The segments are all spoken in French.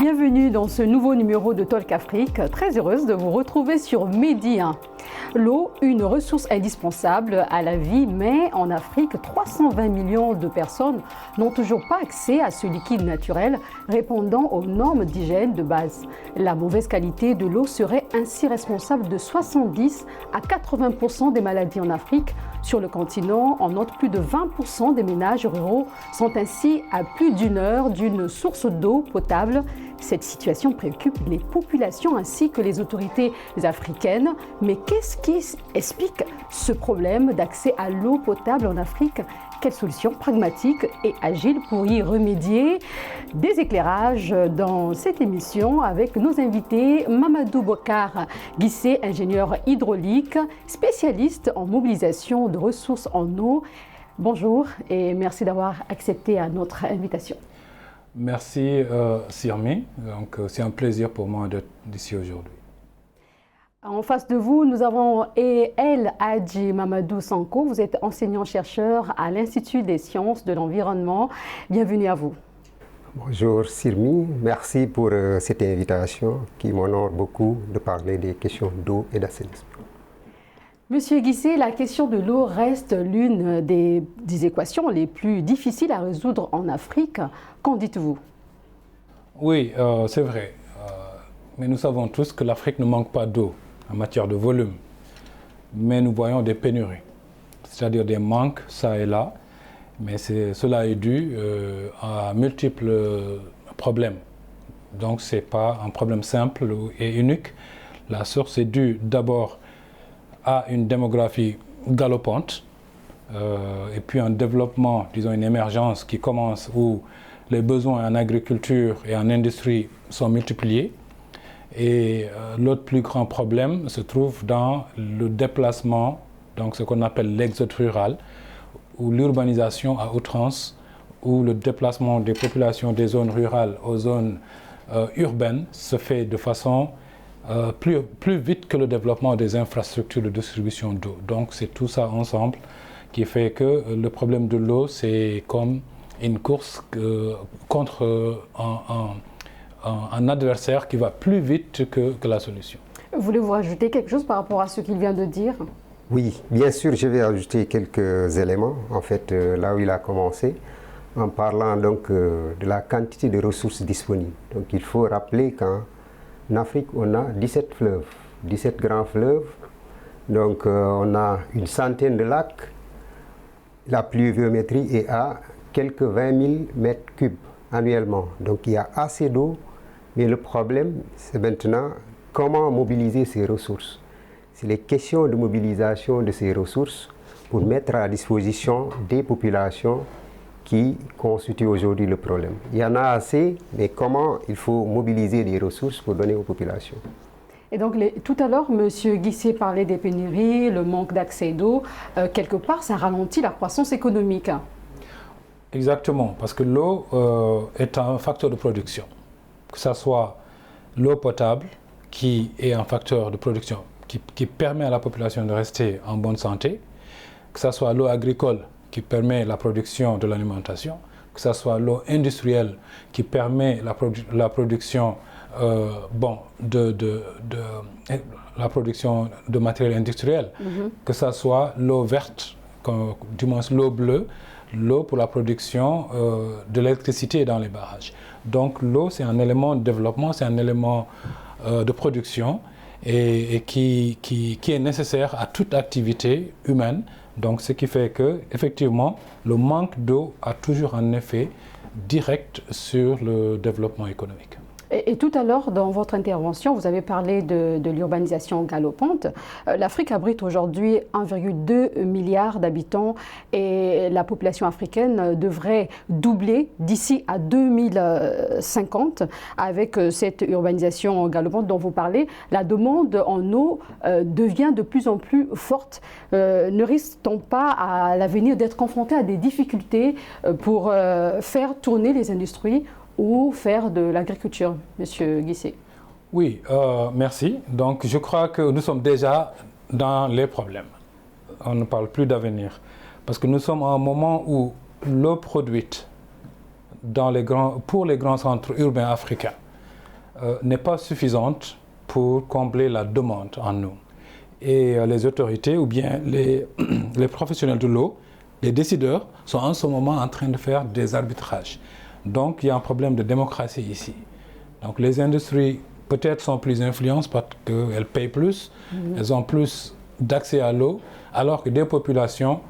Bienvenue dans ce nouveau numéro de Talk Afrique. Très heureuse de vous retrouver sur Midi 1. L'eau, une ressource indispensable à la vie, mais en Afrique, 320 millions de personnes n'ont toujours pas accès à ce liquide naturel répondant aux normes d'hygiène de base. La mauvaise qualité de l'eau serait ainsi responsable de 70 à 80% des maladies en Afrique. Sur le continent, on note plus de 20% des ménages ruraux sont ainsi à plus d'une heure d'une source d'eau potable. Cette situation préoccupe les populations ainsi que les autorités africaines. Mais qu'est-ce qui explique ce problème d'accès à l'eau potable en Afrique? Quelles solutions pragmatiques et agiles pour y remédier? Des éclairages dans cette émission avec nos invités Mamadou Bokar Guissé, ingénieur hydraulique, spécialiste en mobilisation de ressources en eau. Bonjour et merci d'avoir accepté notre invitation. Merci Sirmi, c'est un plaisir pour moi d'être ici aujourd'hui. En face de vous, nous avons El Hadji Mamadou Sanko. Vous êtes enseignant-chercheur à l'Institut des sciences de l'environnement. Bienvenue à vous. Bonjour Sirmi, merci pour cette invitation qui m'honore beaucoup de parler des questions d'eau et d'assainissement. Monsieur Guissé, la question de l'eau reste l'une des équations les plus difficiles à résoudre en Afrique. Qu'en dites-vous? Oui, c'est vrai. Mais nous savons tous que l'Afrique ne manque pas d'eau en matière de volume. Mais nous voyons des pénuries, c'est-à-dire des manques ça et là. Mais cela est dû à multiples problèmes. Donc ce n'est pas un problème simple et unique. La source est due d'abord à une démographie galopante et puis un développement, disons une émergence qui commence où les besoins en agriculture et en industrie sont multipliés. Et l'autre plus grand problème se trouve dans le déplacement, donc ce qu'on appelle l'exode rural, ou l'urbanisation à outrance, où le déplacement des populations des zones rurales aux zones urbaines se fait de façon plus vite que le développement des infrastructures de distribution d'eau. Donc c'est tout ça ensemble qui fait que le problème de l'eau, c'est comme une course contre un adversaire qui va plus vite que la solution. Voulez-vous rajouter quelque chose par rapport à ce qu'il vient de dire? Oui, bien sûr, je vais ajouter quelques éléments, en fait, là où il a commencé, en parlant donc de la quantité de ressources disponibles. Donc il faut rappeler qu'en Afrique, on a 17 fleuves, 17 grands fleuves. Donc on a une centaine de lacs. La pluviométrie est à quelques 20 000 mètres cubes annuellement. Donc il y a assez d'eau, mais le problème, c'est maintenant comment mobiliser ces ressources. C'est les questions de mobilisation de ces ressources pour mettre à disposition des populations qui constituent aujourd'hui le problème. Il y en a assez, mais comment il faut mobiliser des ressources pour donner aux populations. Et donc, tout à l'heure, M. Guissé parlait des pénuries, le manque d'accès d'eau. Quelque part, ça ralentit la croissance économique. Exactement, parce que l'eau est un facteur de production. Que ce soit l'eau potable, qui est un facteur de production qui permet à la population de rester en bonne santé, que ce soit l'eau agricole, qui permet la production de l'alimentation, que ce soit l'eau industrielle qui permet la production la production de matériel industriel, que ce soit l'eau verte, du moins l'eau bleue, l'eau pour la production de l'électricité dans les barrages. Donc l'eau, c'est un élément de développement, c'est un élément de production et qui est nécessaire à toute activité humaine. Donc, ce qui fait que, effectivement, le manque d'eau a toujours un effet direct sur le développement économique. Et tout à l'heure, dans votre intervention, vous avez parlé de l'urbanisation galopante. L'Afrique abrite aujourd'hui 1,2 milliard d'habitants et la population africaine devrait doubler d'ici à 2050 avec cette urbanisation galopante dont vous parlez. La demande en eau devient de plus en plus forte. Ne risque-t-on pas à l'avenir d'être confronté à des difficultés pour faire tourner les industries ou faire de l'agriculture, Monsieur Guissé? Oui, merci. Donc je crois que nous sommes déjà dans les problèmes. On ne parle plus d'avenir. Parce que nous sommes à un moment où l'eau produite pour les grands centres urbains africains n'est pas suffisante pour combler la demande en eau. Et les autorités ou bien les professionnels de l'eau, les décideurs, sont en ce moment en train de faire des arbitrages. Donc il y a un problème de démocratie ici. Donc les industries peut-être sont plus influentes parce qu'elles payent plus, elles ont plus d'accès à l'eau, alors que des populations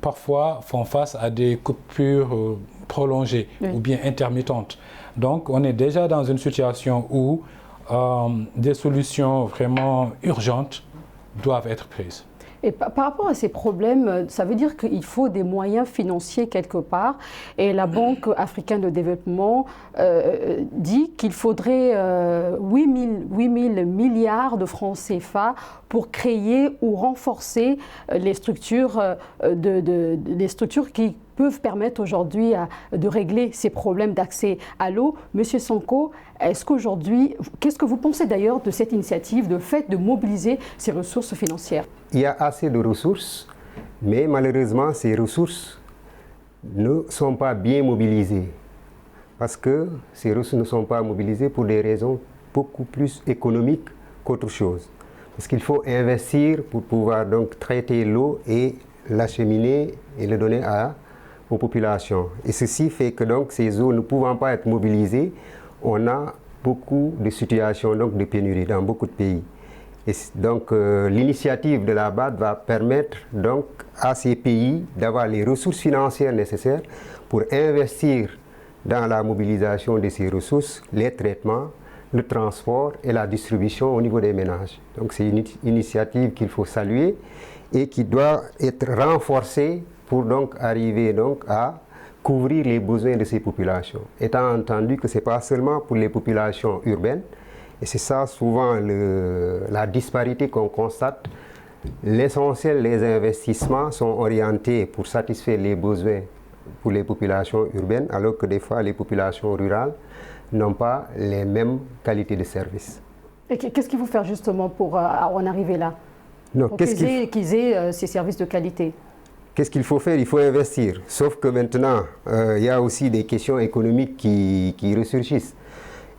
parfois font face à des coupures prolongées ou bien intermittentes. Donc on est déjà dans une situation où des solutions vraiment urgentes doivent être prises. Et par rapport à ces problèmes, ça veut dire qu'il faut des moyens financiers quelque part. Et la Banque africaine de développement dit qu'il faudrait 8 000 milliards de francs CFA pour créer ou renforcer les structures qui peuvent permettre aujourd'hui de régler ces problèmes d'accès à l'eau. Monsieur Sanko, qu'est-ce que vous pensez d'ailleurs de cette initiative, de fait de mobiliser ces ressources financières? Il y a assez de ressources, mais malheureusement, ces ressources ne sont pas bien mobilisées. Parce que ces ressources ne sont pas mobilisées pour des raisons beaucoup plus économiques qu'autre chose. Parce qu'il faut investir pour pouvoir donc traiter l'eau et l'acheminer et le donner aux populations. Et ceci fait que donc ces eaux ne pouvant pas être mobilisées, on a beaucoup de situations donc de pénurie dans beaucoup de pays. Et donc l'initiative de la BAD va permettre donc à ces pays d'avoir les ressources financières nécessaires pour investir dans la mobilisation de ces ressources, les traitements, le transport et la distribution au niveau des ménages. Donc c'est une initiative qu'il faut saluer et qui doit être renforcée pour donc arriver donc à couvrir les besoins de ces populations. Étant entendu que ce n'est pas seulement pour les populations urbaines, et c'est ça souvent la disparité qu'on constate. L'essentiel des investissements sont orientés pour satisfaire les besoins pour les populations urbaines, alors que des fois les populations rurales n'ont pas les mêmes qualités de service. Et qu'est-ce qu'il faut faire justement pour en arriver là? Pour qu'ils aient ces services de qualité? Qu'est-ce qu'il faut faire? Il faut investir. Sauf que maintenant, il y a aussi des questions économiques qui ressurgissent.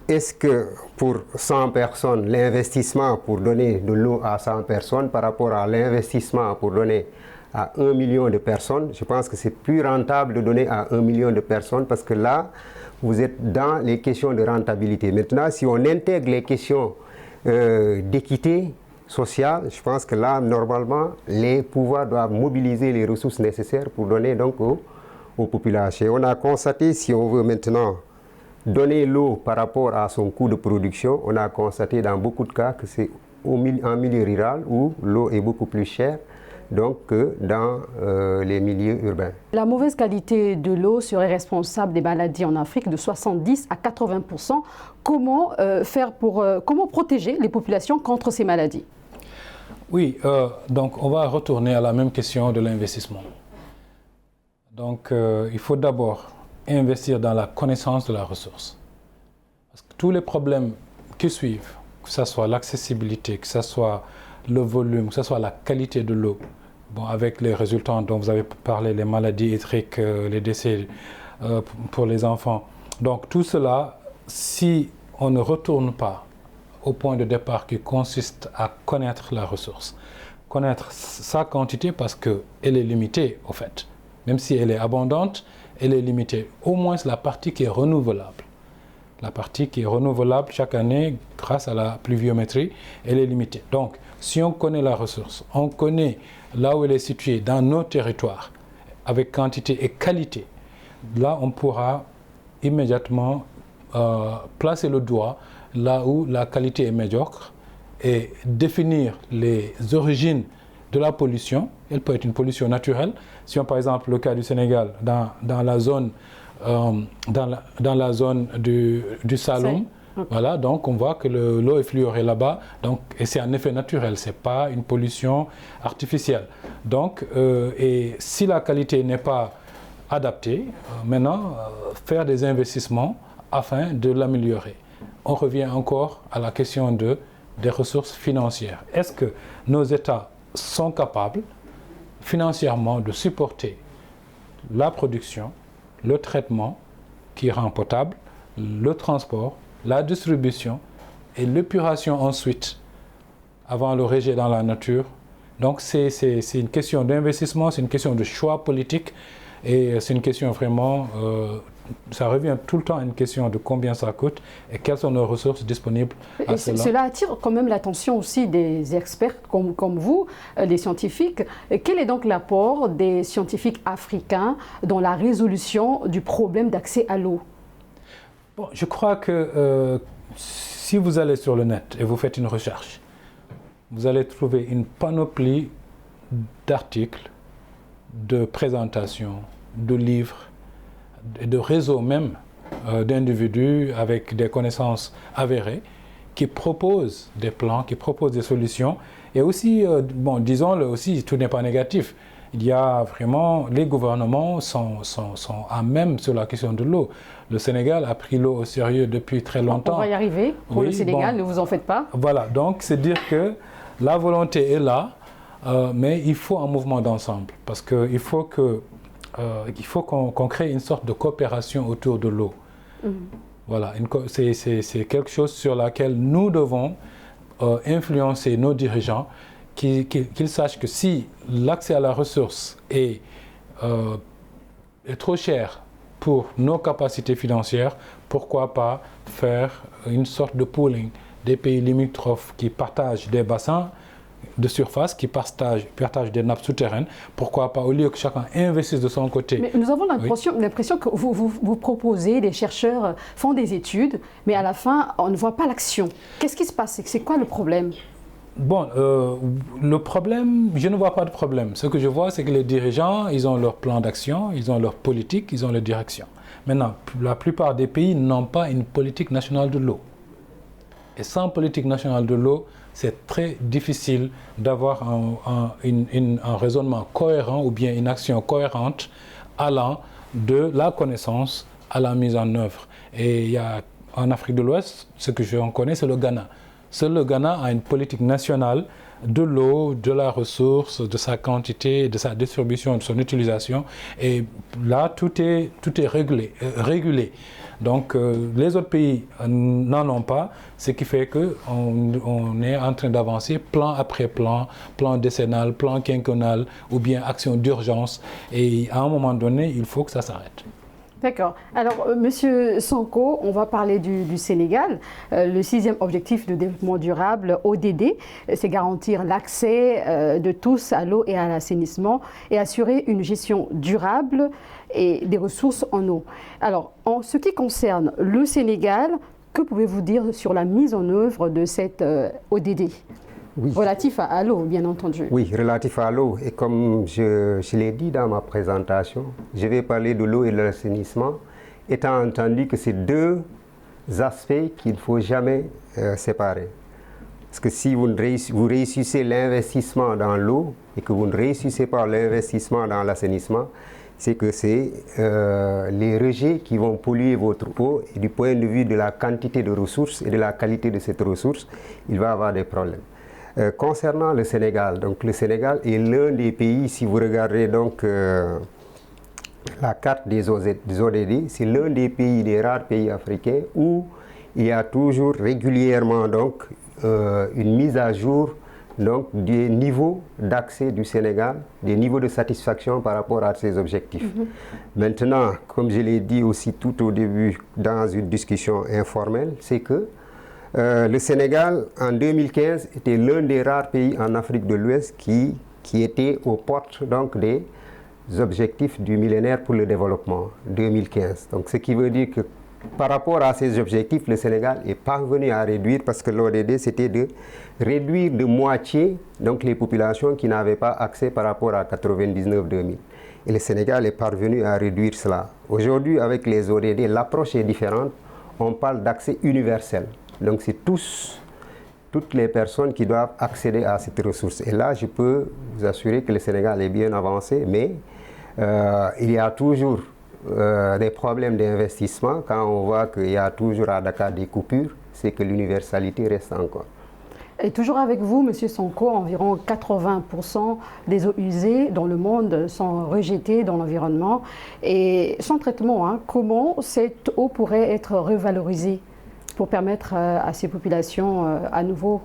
Est-ce que pour 100 personnes, l'investissement pour donner de l'eau à 100 personnes par rapport à l'investissement pour donner à 1 million de personnes, je pense que c'est plus rentable de donner à 1 million de personnes parce que là, vous êtes dans les questions de rentabilité. Maintenant, si on intègre les questions d'équité sociale, je pense que là, normalement, les pouvoirs doivent mobiliser les ressources nécessaires pour donner donc aux populations. On a constaté, si on veut maintenant donner l'eau par rapport à son coût de production, on a constaté dans beaucoup de cas que c'est en milieu rural où l'eau est beaucoup plus chère donc que dans les milieux urbains. La mauvaise qualité de l'eau serait responsable des maladies en Afrique de 70 à 80%. Comment comment protéger les populations contre ces maladies? Oui, donc on va retourner à la même question de l'investissement. Donc il faut d'abord investir dans la connaissance de la ressource. Parce que tous les problèmes qui suivent, que ce soit l'accessibilité, que ce soit le volume, que ce soit la qualité de l'eau, bon, avec les résultats dont vous avez parlé, les maladies hydriques, les décès pour les enfants. Donc tout cela, si on ne retourne pas au point de départ qui consiste à connaître la ressource, connaître sa quantité parce qu'elle est limitée au fait, même si elle est abondante, elle est limitée. Au moins la partie qui est renouvelable. La partie qui est renouvelable chaque année grâce à la pluviométrie, elle est limitée. Donc, si on connaît la ressource, on connaît là où elle est située dans nos territoires, avec quantité et qualité, là on pourra immédiatement placer le doigt là où la qualité est médiocre et définir les origines de la pollution. Elle peut être une pollution naturelle. Si on, par exemple, le cas du Sénégal, dans la zone du Saloum, okay. Voilà, donc on voit que l'eau est fluorée là-bas, et c'est un effet naturel, ce n'est pas une pollution artificielle. Donc, et si la qualité n'est pas adaptée, maintenant, faire des investissements afin de l'améliorer. on revient encore à la question des ressources financières. Est-ce que nos États sont capables financièrement de supporter la production, le traitement qui rend potable, le transport, la distribution et l'épuration ensuite avant le rejet dans la nature? Donc c'est une question d'investissement, c'est une question de choix politique et c'est une question vraiment, ça revient tout le temps à une question de combien ça coûte et quelles sont nos ressources disponibles à cela. Cela attire quand même l'attention aussi des experts comme vous, les scientifiques. Quel est donc l'apport des scientifiques africains dans la résolution du problème d'accès à l'eau? Bon, je crois que si vous allez sur le net et vous faites une recherche, vous allez trouver une panoplie d'articles, de présentations, de livres, de réseaux même d'individus avec des connaissances avérées qui proposent des plans, qui proposent des solutions. Et aussi, bon, disons-le aussi, tout n'est pas négatif. Il y a vraiment, les gouvernements sont à même sur la question de l'eau. Le Sénégal a pris l'eau au sérieux depuis très longtemps. On va y arriver pour le Sénégal, ne vous en faites pas. Voilà, donc c'est dire que la volonté est là, mais il faut un mouvement d'ensemble parce qu'il faut qu'on crée une sorte de coopération autour de l'eau. Voilà, c'est quelque chose sur laquelle nous devons influencer nos dirigeants, qu'ils sachent que si l'accès à la ressource est trop cher pour nos capacités financières, pourquoi pas faire une sorte de pooling des pays limitrophes qui partagent des bassins de surface, qui partagent des nappes souterraines. Pourquoi pas, au lieu que chacun investisse de son côté. Mais nous avons l'impression que vous proposez, les chercheurs font des études, mais à la fin, on ne voit pas l'action. Qu'est-ce qui se passe? C'est quoi le problème? Bon, le problème, je ne vois pas de problème. Ce que je vois, c'est que les dirigeants, ils ont leur plan d'action, ils ont leur politique, ils ont leur direction. Maintenant, la plupart des pays n'ont pas une politique nationale de l'eau. Et sans politique nationale de l'eau, c'est très difficile d'avoir un raisonnement cohérent ou bien une action cohérente allant de la connaissance à la mise en œuvre. Et il y a, en Afrique de l'Ouest, ce que j'en connais, c'est le Ghana. Seul le Ghana a une politique nationale de l'eau, de la ressource, de sa quantité, de sa distribution, de son utilisation. Et là, tout est régulé. Donc, les autres pays n'en ont pas, ce qui fait qu'on est en train d'avancer plan après plan, plan décennal, plan quinquennal ou bien action d'urgence. Et à un moment donné, il faut que ça s'arrête. D'accord. Alors, Monsieur Sonko, on va parler du Sénégal. Le 6e objectif de développement durable, ODD, c'est garantir l'accès de tous à l'eau et à l'assainissement et assurer une gestion durable et des ressources en eau. Alors, en ce qui concerne le Sénégal, que pouvez-vous dire sur la mise en œuvre de cette ODD? Oui. Relatif à l'eau, bien entendu. Oui, relatif à l'eau. Et comme je l'ai dit dans ma présentation, je vais parler de l'eau et de l'assainissement, étant entendu que c'est deux aspects qu'il ne faut jamais séparer. Parce que si vous réussissez l'investissement dans l'eau et que vous ne réussissez pas l'investissement dans l'assainissement, c'est que c'est les rejets qui vont polluer votre eau et du point de vue de la quantité de ressources et de la qualité de cette ressource, il va y avoir des problèmes. Concernant le Sénégal, donc le Sénégal est l'un des pays, si vous regardez donc la carte des ODD, c'est l'un des pays, des rares pays africains où il y a toujours régulièrement donc une mise à jour donc des niveaux d'accès du Sénégal, des niveaux de satisfaction par rapport à ces objectifs. Maintenant, comme je l'ai dit aussi tout au début dans une discussion informelle, c'est que le Sénégal, en 2015, était l'un des rares pays en Afrique de l'Ouest qui était aux portes donc, des objectifs du millénaire pour le développement, 2015. Donc, ce qui veut dire que par rapport à ces objectifs, le Sénégal est parvenu à réduire, parce que l'ODD, c'était de réduire de moitié donc, les populations qui n'avaient pas accès par rapport à 99-2000. Et le Sénégal est parvenu à réduire cela. Aujourd'hui, avec les ODD, l'approche est différente. On parle d'accès universel. Donc c'est toutes les personnes qui doivent accéder à cette ressource. Et là, je peux vous assurer que le Sénégal est bien avancé, mais il y a toujours des problèmes d'investissement, quand on voit qu'il y a toujours à Dakar des coupures, c'est que l'universalité reste encore. Et toujours avec vous, Monsieur Sonko, environ 80% des eaux usées dans le monde sont rejetées dans l'environnement. Et sans traitement, hein, comment cette eau pourrait être revalorisée pour permettre à ces populations à nouveau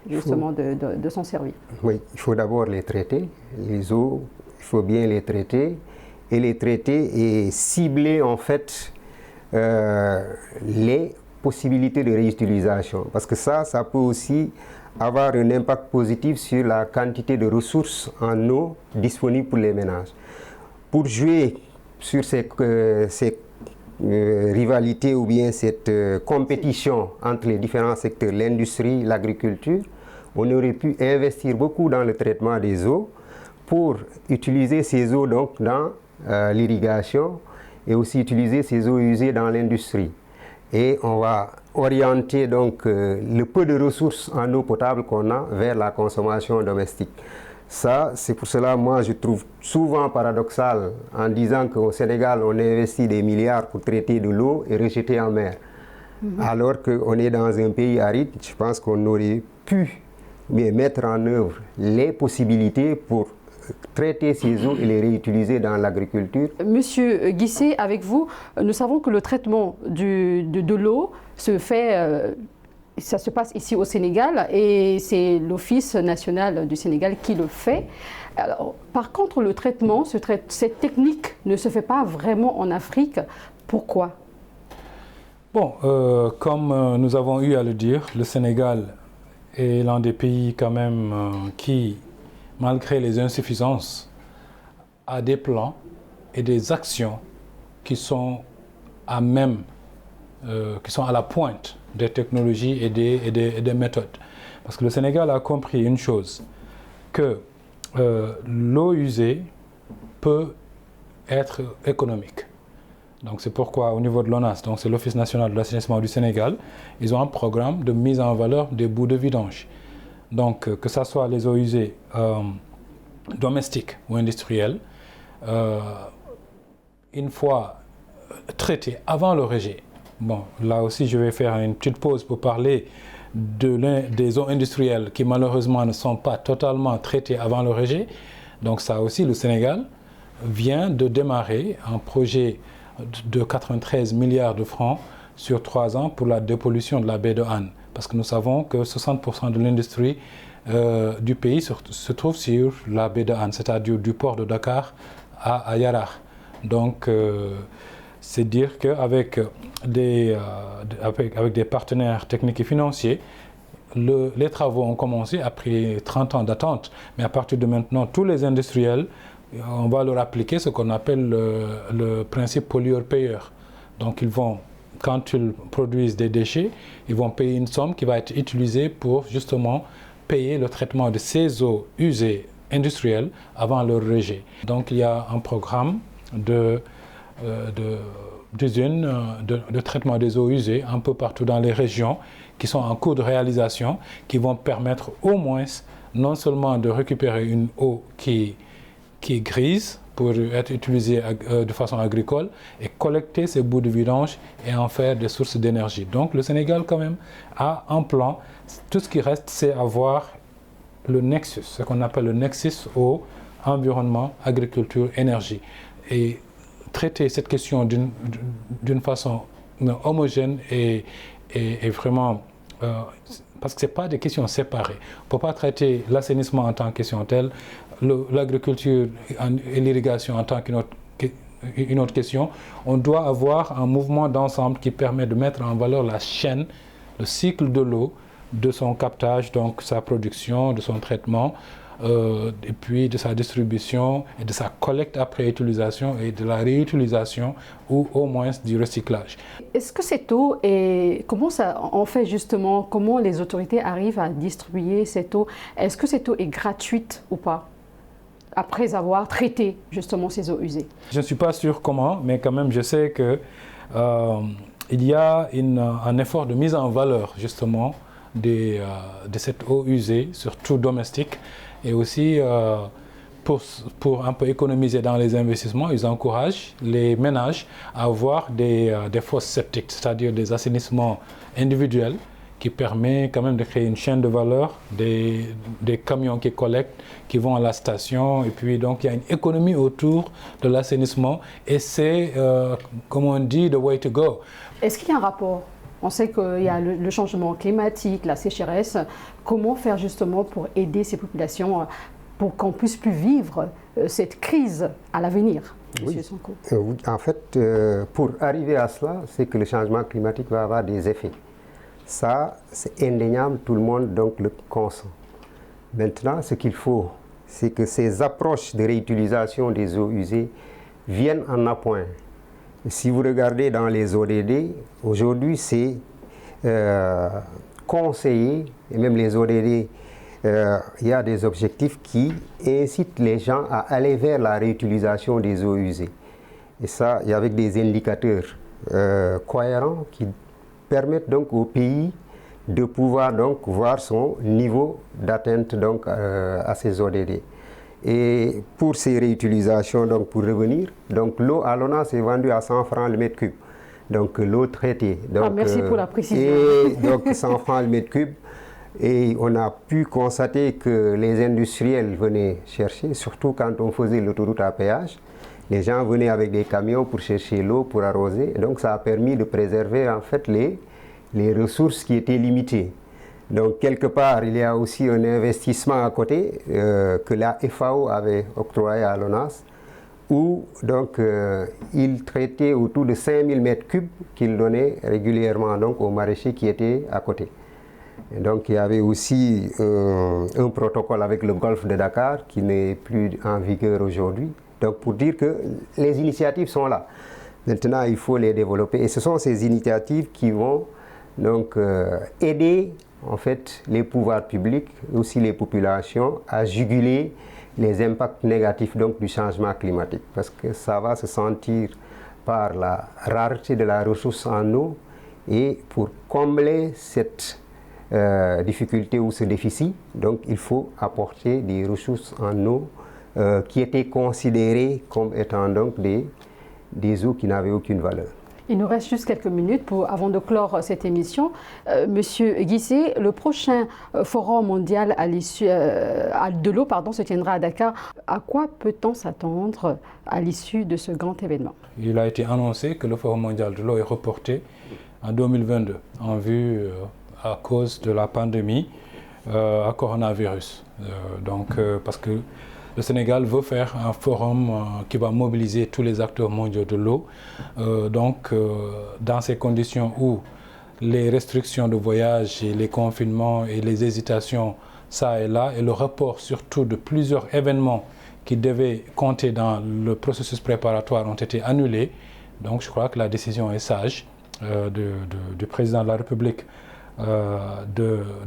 justement de s'en servir? Oui, il faut d'abord les traiter. Les eaux, il faut bien les traiter. Et les traiter et cibler en fait les possibilités de réutilisation. Parce que ça peut aussi avoir un impact positif sur la quantité de ressources en eau disponibles pour les ménages. Pour jouer sur ces rivalités ou bien cette compétition entre les différents secteurs, l'industrie, l'agriculture, on aurait pu investir beaucoup dans le traitement des eaux pour utiliser ces eaux donc dans l'irrigation et aussi utiliser ces eaux usées dans l'industrie. Et on va orienter donc le peu de ressources en eau potable qu'on a vers la consommation domestique. Ça, c'est pour cela, moi, je trouve souvent paradoxal en disant qu'au Sénégal, on investit des milliards pour traiter de l'eau et rejeter en mer. Alors qu'on est dans un pays aride, je pense qu'on aurait pu mettre en œuvre les possibilités pour traiter ces eaux et les réutiliser dans l'agriculture. Monsieur Guissé, avec vous, nous savons que le traitement de l'eau se fait, ça se passe ici au Sénégal et c'est l'Office national du Sénégal qui le fait. Alors, par contre, le traitement, cette technique ne se fait pas vraiment en Afrique. Pourquoi? Bon, comme nous avons eu à le dire, le Sénégal est l'un des pays quand même qui, malgré les insuffisances, a des plans et des actions qui sont à même, qui sont à la pointe des technologies et des méthodes. Parce que le Sénégal a compris une chose, que l'eau usée peut être économique. Donc c'est pourquoi au niveau de l'ONAS, donc c'est l'Office national de l'assainissement du Sénégal, ils ont un programme de mise en valeur des bouts de vidange. Donc que ce soit les eaux usées domestiques ou industrielles, une fois traitées avant le rejet. Bon, là aussi je vais faire une petite pause pour parler des eaux industrielles qui malheureusement ne sont pas totalement traitées avant le rejet. Donc ça aussi, le Sénégal vient de démarrer un projet de 93 milliards de francs sur 3 ans pour la dépollution de la baie de Han. Parce que nous savons que 60% de l'industrie du pays se trouve sur la baie de Han, c'est-à-dire du port de Dakar à Yarar. Donc, c'est dire qu'avec des partenaires techniques et financiers, les travaux ont commencé après 30 ans d'attente. Mais à partir de maintenant, tous les industriels, on va leur appliquer ce qu'on appelle le principe pollueur-payeur. Donc, quand ils produisent des déchets, ils vont payer une somme qui va être utilisée pour justement payer le traitement de ces eaux usées industrielles avant leur rejet. Donc il y a un programme d'usines de traitement des eaux usées un peu partout dans les régions qui sont en cours de réalisation, qui vont permettre au moins non seulement de récupérer une eau qui est grise pour être utilisée de façon agricole et collecter ces bouts de vidange et en faire des sources d'énergie. Donc le Sénégal quand même a un plan. Tout ce qui reste, c'est avoir le nexus, ce qu'on appelle le nexus eau, environnement, agriculture, énergie. Et traiter cette question d'une façon homogène et vraiment... parce que ce n'est pas des questions séparées. On ne peut pas traiter l'assainissement en tant que question telle, l'agriculture et l'irrigation en tant qu'une autre question. On doit avoir un mouvement d'ensemble qui permet de mettre en valeur la chaîne, le cycle de l'eau, de son captage, donc sa production, de son traitement, et puis de sa distribution et de sa collecte après utilisation et de la réutilisation ou au moins du recyclage. Est-ce que cette eau comment ça en fait justement, comment les autorités arrivent à distribuer cette eau? Est-ce que cette eau est gratuite ou pas après avoir traité justement ces eaux usées? Je ne suis pas sûr comment, mais quand même je sais que il y a un effort de mise en valeur justement de cette eau usée, surtout domestique, et aussi pour un peu économiser dans les investissements, ils encouragent les ménages à avoir des fosses septiques, c'est-à-dire des assainissements individuels qui permet quand même de créer une chaîne de valeur, des camions qui collectent, qui vont à la station, et puis donc il y a une économie autour de l'assainissement, et c'est, comme on dit, the way to go. Est-ce qu'il y a un rapport? On sait qu'il y a le changement climatique, la sécheresse. Comment faire justement pour aider ces populations pour qu'on puisse plus vivre cette crise à l'avenir, oui. M. Sonko? En fait, pour arriver à cela, c'est que le changement climatique va avoir des effets. Ça, c'est indéniable, tout le monde donc le consent. Maintenant, ce qu'il faut, c'est que ces approches de réutilisation des eaux usées viennent en appoint. Si vous regardez dans les ODD, aujourd'hui, c'est conseillé, et même les ODD, il y a des objectifs qui incitent les gens à aller vers la réutilisation des eaux usées. Et ça, il y a avec des indicateurs cohérents qui permettent donc au pays de pouvoir donc voir son niveau d'atteinte donc à ces ODD. Et pour ces réutilisations, donc pour revenir, donc l'eau à l'ONAS est vendue à 100 francs le mètre cube. Donc l'eau traitée. Donc, merci pour la précision. Et donc 100 francs le mètre cube. Et on a pu constater que les industriels venaient chercher, surtout quand on faisait l'autoroute à péage. Les gens venaient avec des camions pour chercher l'eau, pour arroser. Donc ça a permis de préserver en fait les ressources qui étaient limitées. Donc quelque part, il y a aussi un investissement à côté que la FAO avait octroyé à l'ONAS, où donc il traitait autour de 5000 mètres cubes qu'il donnait régulièrement donc aux maraîchers qui étaient à côté. Et donc il y avait aussi un protocole avec le golfe de Dakar qui n'est plus en vigueur aujourd'hui. Donc pour dire que les initiatives sont là. Maintenant, il faut les développer. Et ce sont ces initiatives qui vont donc aider en fait les pouvoirs publics, aussi les populations, à juguler les impacts négatifs donc, du changement climatique. Parce que ça va se sentir par la rareté de la ressource en eau. Et pour combler cette difficulté ou ce déficit, donc il faut apporter des ressources en eau qui étaient considérées comme étant donc des eaux qui n'avaient aucune valeur. Il nous reste juste quelques minutes avant de clore cette émission. Monsieur Guissé, le prochain forum mondial de l'eau se tiendra à Dakar. À quoi peut-on s'attendre à l'issue de ce grand événement? Il a été annoncé que le forum mondial de l'eau est reporté en 2022 en vue à cause de la pandémie à coronavirus. Parce que le Sénégal veut faire un forum qui va mobiliser tous les acteurs mondiaux de l'eau. Dans ces conditions où les restrictions de voyage et les confinements et les hésitations, ça et là, et le report surtout de plusieurs événements qui devaient compter dans le processus préparatoire ont été annulés. Donc je crois que la décision est sage du président de la République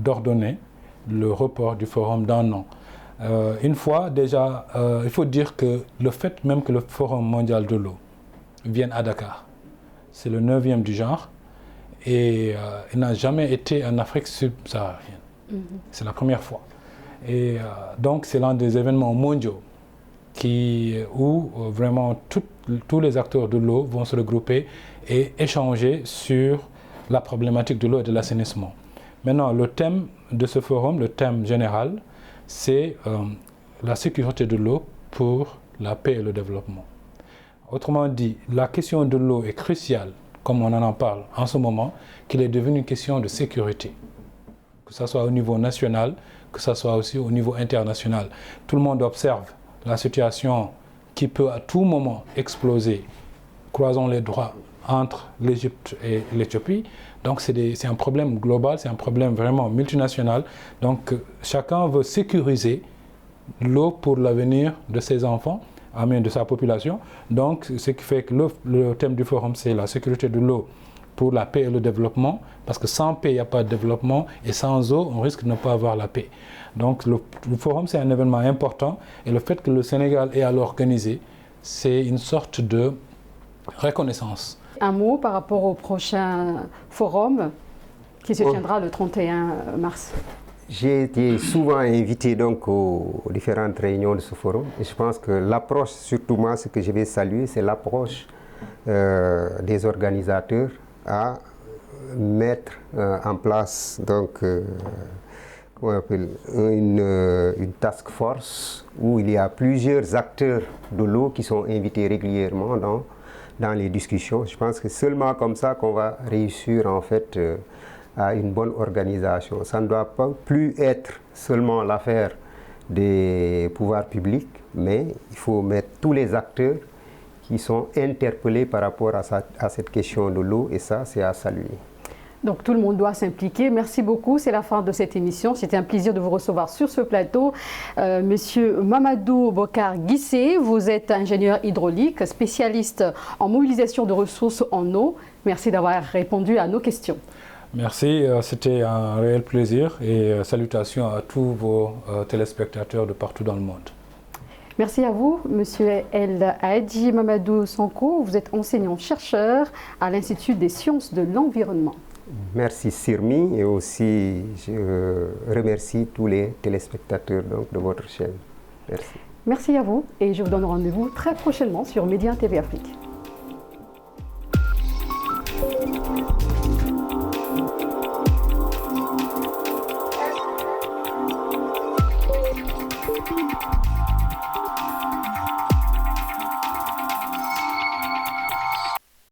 d'ordonner le report du forum d'un an. Une fois déjà, il faut dire que le fait même que le Forum mondial de l'eau vienne à Dakar, c'est le 9e du genre et il n'a jamais été en Afrique subsaharienne. C'est la première fois. Et donc c'est l'un des événements mondiaux où vraiment tous les acteurs de l'eau vont se regrouper et échanger sur la problématique de l'eau et de l'assainissement. Maintenant, le thème de ce forum, le thème général, c'est la sécurité de l'eau pour la paix et le développement. Autrement dit, la question de l'eau est cruciale, comme on en parle en ce moment, qu'il est devenu une question de sécurité, que ce soit au niveau national, que ce soit aussi au niveau international. Tout le monde observe la situation qui peut à tout moment exploser, croisons les doigts, entre l'Égypte et l'Éthiopie. Donc c'est un problème global, c'est un problème vraiment multinational. Donc chacun veut sécuriser l'eau pour l'avenir de ses enfants, de sa population. Donc ce qui fait que le thème du forum, c'est la sécurité de l'eau pour la paix et le développement, parce que sans paix, il n'y a pas de développement, et sans eau, on risque de ne pas avoir la paix. Donc le forum, c'est un événement important, et le fait que le Sénégal ait à l'organiser, c'est une sorte de reconnaissance. Un mot par rapport au prochain forum qui se tiendra le 31 mars. J'ai été souvent invité donc aux différentes réunions de ce forum et je pense que l'approche, surtout moi, ce que je vais saluer, c'est l'approche des organisateurs à mettre en place donc comment on appelle, une task force où il y a plusieurs acteurs de l'eau qui sont invités régulièrement dans les discussions. Je pense que seulement comme ça qu'on va réussir en fait à une bonne organisation. Ça ne doit pas plus être seulement l'affaire des pouvoirs publics, mais il faut mettre tous les acteurs qui sont interpellés par rapport à cette question de l'eau et ça, c'est à saluer. Donc tout le monde doit s'impliquer. Merci beaucoup. C'est la fin de cette émission. C'était un plaisir de vous recevoir sur ce plateau. Monsieur Mamadou Bokar Guissé, vous êtes ingénieur hydraulique, spécialiste en mobilisation de ressources en eau. Merci d'avoir répondu à nos questions. Merci, c'était un réel plaisir et salutations à tous vos téléspectateurs de partout dans le monde. Merci à vous, Monsieur El Hadji Mamadou Sanko. Vous êtes enseignant-chercheur à l'Institut des sciences de l'environnement. Merci Sirmi et aussi je remercie tous les téléspectateurs donc, de votre chaîne. Merci. Merci à vous et je vous donne rendez-vous très prochainement sur Média TV Afrique. Thank you.